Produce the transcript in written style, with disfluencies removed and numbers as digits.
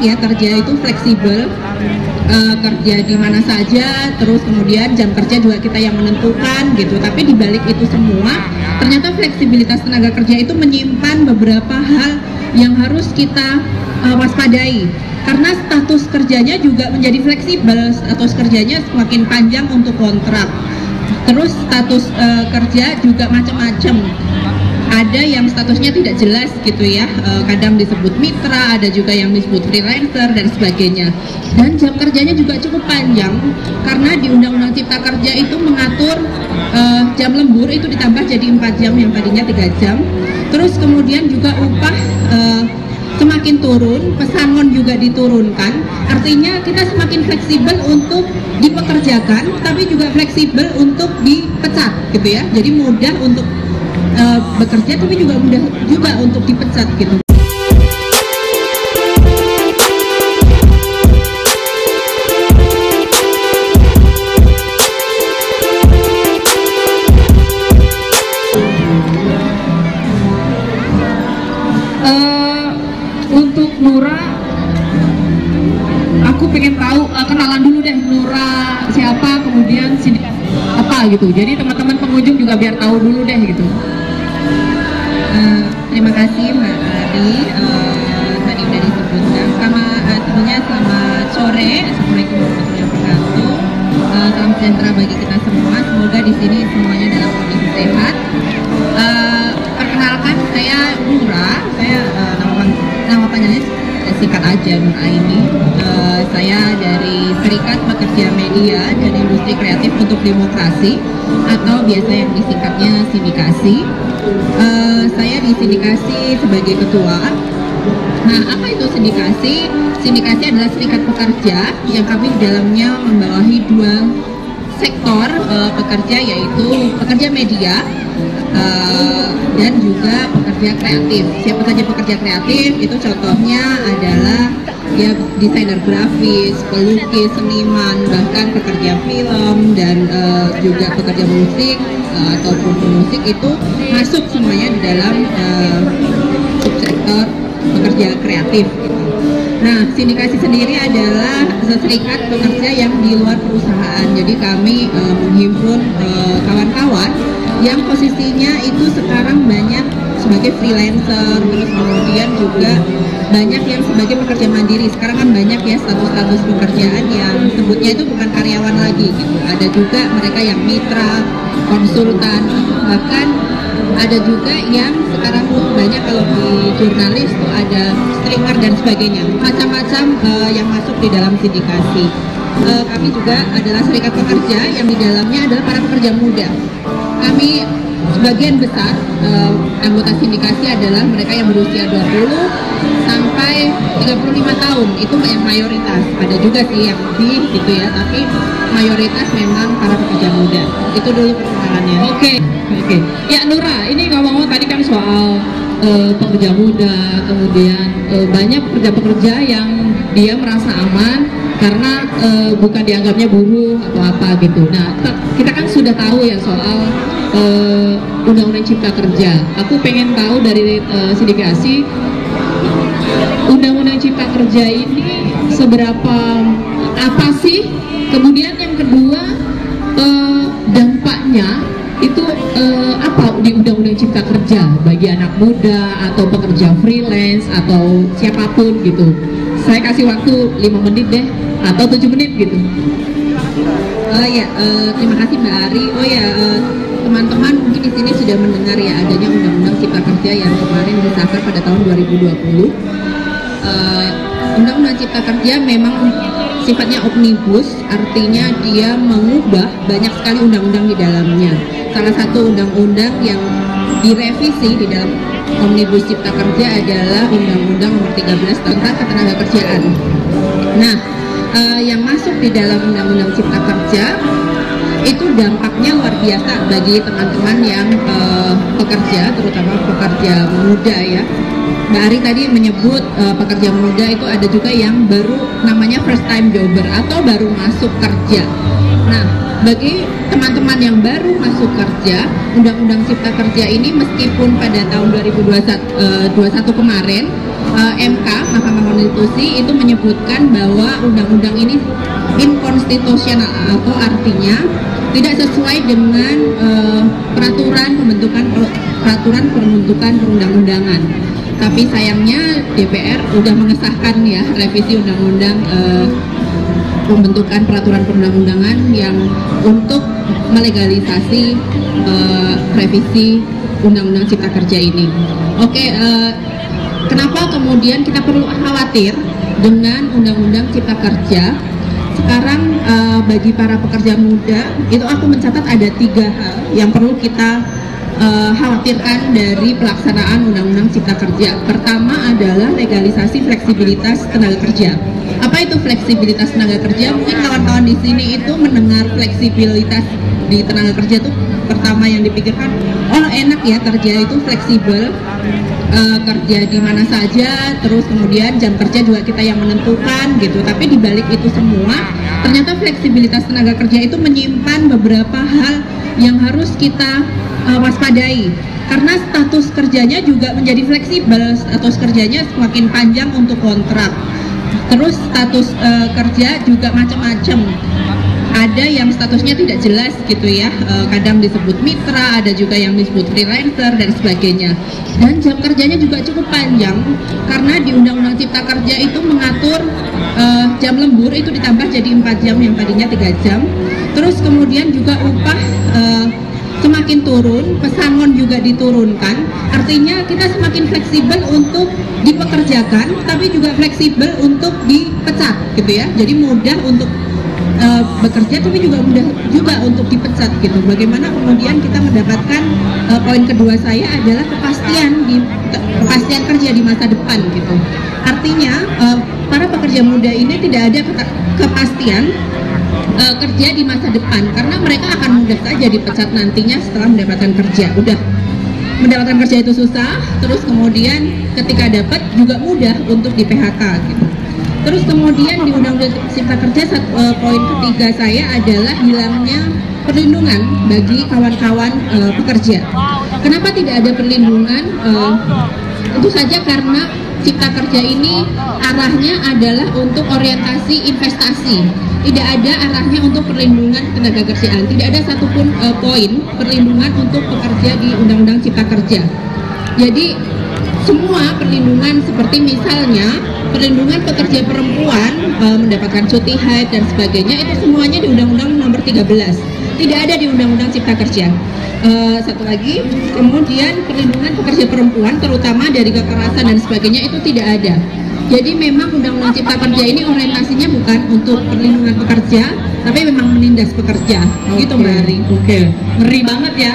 ya kerja itu fleksibel, kerja di mana saja, terus kemudian jam kerja juga kita yang menentukan gitu. Tapi di balik itu semua, ternyata fleksibilitas tenaga kerja itu menyimpan beberapa hal yang harus kita waspadai. Karena status kerjanya juga menjadi fleksibel, status kerjanya semakin panjang untuk kontrak. Terus status kerja juga macam-macam. Ada yang statusnya tidak jelas gitu ya, kadang disebut mitra, ada juga yang disebut freelancer dan sebagainya. Dan jam kerjanya juga cukup panjang karena di Undang-Undang Cipta Kerja itu mengatur jam lembur itu ditambah jadi 4 jam yang tadinya 3 jam. Terus kemudian juga upah semakin turun, pesangon juga diturunkan. Artinya kita semakin fleksibel untuk dipekerjakan, tapi juga fleksibel untuk dipecat gitu ya. Jadi mudah untuk bekerja, tapi juga mudah juga untuk dipecat gitu. Untuk Nura, aku pengen tahu, kenalan dulu deh Nura siapa, kemudian apa gitu. Jadi teman-teman pengunjung juga biar tahu dulu deh gitu. Terima kasih Mbak Ari, tadi udah disebutkan. Tentunya selamat sore, assalamualaikum warahmatullahi wabarakatuh. Salam sejahtera bagi kita semua. Semoga di sini semuanya dalam kondisi sehat. Perkenalkan, saya Nura. Saya nama panjangnya singkat aja Nura ini. Saya dari Serikat Pekerja Media dan Industri Kreatif untuk Demokrasi atau biasa yang disingkatnya Sindikasi. Saya di Sindikasi sebagai ketua. Nah, apa itu Sindikasi? Sindikasi adalah serikat pekerja yang kami di dalamnya membawahi 2 sektor pekerja, yaitu pekerja media dan juga pekerja kreatif. Siapa saja pekerja kreatif itu contohnya adalah ya desainer grafis, pelukis, seniman, bahkan pekerja film dan juga pekerja musik ataupun pemusik itu masuk semuanya di dalam subsektor pekerja kreatif. Nah, Sindikasi sendiri adalah serikat pekerja yang di luar perusahaan. Jadi kami menghimpun kawan-kawan yang posisinya itu sekarang banyak sebagai freelancer, terus kemudian juga banyak yang sebagai pekerja mandiri. Sekarang kan banyak ya status-status pekerjaan yang sebutnya itu bukan karyawan lagi gitu. Ada juga mereka yang mitra, konsultan, bahkan ada juga yang sekarang banyak kalau di jurnalis tuh ada streamer dan sebagainya. Macam-macam yang masuk di dalam Sindikasi. Kami juga adalah serikat pekerja yang di dalamnya adalah para pekerja muda. Kami sebagian besar anggota Sindikasi adalah mereka yang berusia 20 sampai 35 tahun. Itu yang mayoritas. Ada juga sih yang lebih gitu ya, tapi mayoritas memang para pekerja muda. Itu dulu perkenalannya. Oke. Ya Nura, ini ngomong-ngomong tadi kan soal pekerja muda, kemudian banyak pekerja-pekerja yang dia merasa aman karena bukan dianggapnya buruh atau apa gitu. Nah, kita kan sudah tahu ya soal Undang-Undang Cipta Kerja. Aku pengen tahu dari Sindikasi, Undang-Undang Cipta Kerja ini seberapa apa sih? Kemudian yang kedua, dampaknya itu apa di Undang-Undang Cipta Kerja bagi anak muda atau pekerja freelance atau siapapun gitu. Saya kasih waktu 5 menit deh atau 7 menit gitu. Terima kasih Mbak Ari. Teman-teman mungkin di sini sudah mendengar ya adanya Undang-Undang Cipta Kerja yang kemarin disahkan pada tahun 2020. Undang-Undang Cipta Kerja memang sifatnya omnibus, artinya dia mengubah banyak sekali undang-undang di dalamnya. Salah satu undang-undang yang direvisi di dalam Omnibus Cipta Kerja adalah Undang-Undang Nomor 13 tentang Ketenagakerjaan. Nah, yang masuk di dalam Undang-Undang Cipta Kerja itu dampaknya luar biasa bagi teman-teman yang pekerja, terutama pekerja muda ya. Mbak Ari tadi menyebut pekerja muda itu ada juga yang baru namanya first time jobber atau baru masuk kerja. Nah, bagi teman-teman yang baru masuk kerja, Undang-Undang Cipta Kerja ini meskipun pada tahun 2021 kemarin MK, Mahkamah Konstitusi itu menyebutkan bahwa undang-undang ini inkonstitusional, atau artinya tidak sesuai dengan peraturan pembentukan perundang-undangan. Tapi sayangnya DPR udah mengesahkan ya revisi undang-undang pembentukan peraturan perundang-undangan yang untuk melegalisasi revisi Undang-Undang Cipta Kerja ini. Oke, kenapa kemudian kita perlu khawatir dengan Undang-Undang Cipta Kerja? Sekarang bagi para pekerja muda itu aku mencatat ada 3 hal yang perlu kita khawatirkan dari pelaksanaan Undang-Undang Cipta Kerja. Pertama adalah legalisasi fleksibilitas tenaga kerja. Apa itu fleksibilitas tenaga kerja? Mungkin kawan-kawan di sini itu mendengar fleksibilitas di tenaga kerja itu pertama yang dipikirkan, oh enak ya kerja itu fleksibel, kerja di mana saja, terus kemudian jam kerja juga kita yang menentukan gitu. Tapi di balik itu semua, ternyata fleksibilitas tenaga kerja itu menyimpan beberapa hal yang harus kita waspadai. Karena status kerjanya juga menjadi fleksibel, status kerjanya semakin panjang untuk kontrak. Terus status kerja juga macam-macam. Ada yang statusnya tidak jelas gitu ya, kadang disebut mitra, ada juga yang disebut freelancer dan sebagainya. Dan jam kerjanya juga cukup panjang karena di Undang-Undang Cipta Kerja itu mengatur jam lembur itu ditambah jadi 4 jam yang tadinya 3 jam. Terus kemudian juga upah semakin turun, pesangon juga diturunkan. Artinya kita semakin fleksibel untuk dipekerjakan, tapi juga fleksibel untuk dipecat gitu ya. Jadi mudah untuk bekerja, tapi juga mudah juga untuk dipecat gitu. Bagaimana kemudian kita mendapatkan poin kedua saya adalah kepastian kerja di masa depan gitu. Artinya para pekerja muda ini tidak ada kepastian kerja di masa depan karena mereka akan mudah saja dipecat nantinya setelah mendapatkan kerja. Udah mendapatkan kerja itu susah, terus kemudian ketika dapat juga mudah untuk di PHK gitu. Terus kemudian di Undang-Undang Cipta Kerja poin ketiga saya adalah hilangnya perlindungan bagi kawan-kawan pekerja. Kenapa tidak ada perlindungan? Tentu saja karena Cipta Kerja ini arahnya adalah untuk orientasi investasi. Tidak ada arahnya untuk perlindungan tenaga kerjaan. Tidak ada satupun poin perlindungan untuk pekerja di Undang-Undang Cipta Kerja. Jadi semua perlindungan seperti misalnya perlindungan pekerja perempuan mendapatkan cuti haid dan sebagainya itu semuanya di Undang-Undang Nomor 13. Tidak ada di Undang-Undang Cipta Kerja. Satu lagi, kemudian perlindungan pekerja perempuan terutama dari kekerasan dan sebagainya itu tidak ada. Jadi memang Undang-Undang Cipta Kerja ini orientasinya bukan untuk perlindungan pekerja, tapi memang menindas pekerja. Gitu Mbak Ari. Oke, ngeri banget ya.